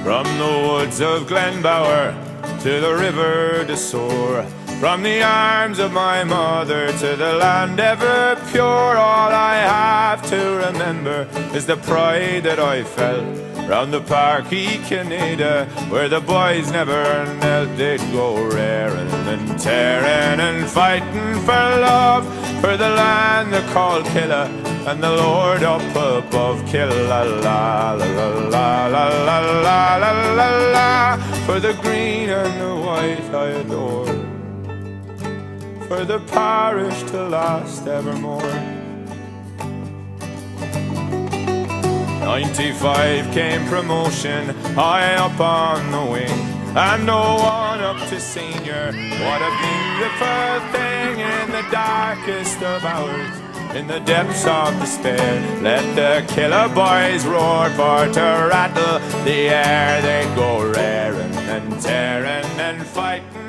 From the woods of Glenbower to the river de Soar, from the arms of my mother to the land ever pure, all I have to remember is the pride that I felt round the park Canada, where the boys never knelt. They'd go raring and tearing and fighting for love, for the land they called Killa and the Lord up above. Killa la la la la la la la la la la, for the green and the white I adore, for the parish to last evermore. 95 came promotion, high up on the wing, and no one up to senior. What a beautiful thing in the darkest of hours, in the depths of despair. Let the killer boys roar, for to rattle the air they'd go raring and tearing and fighting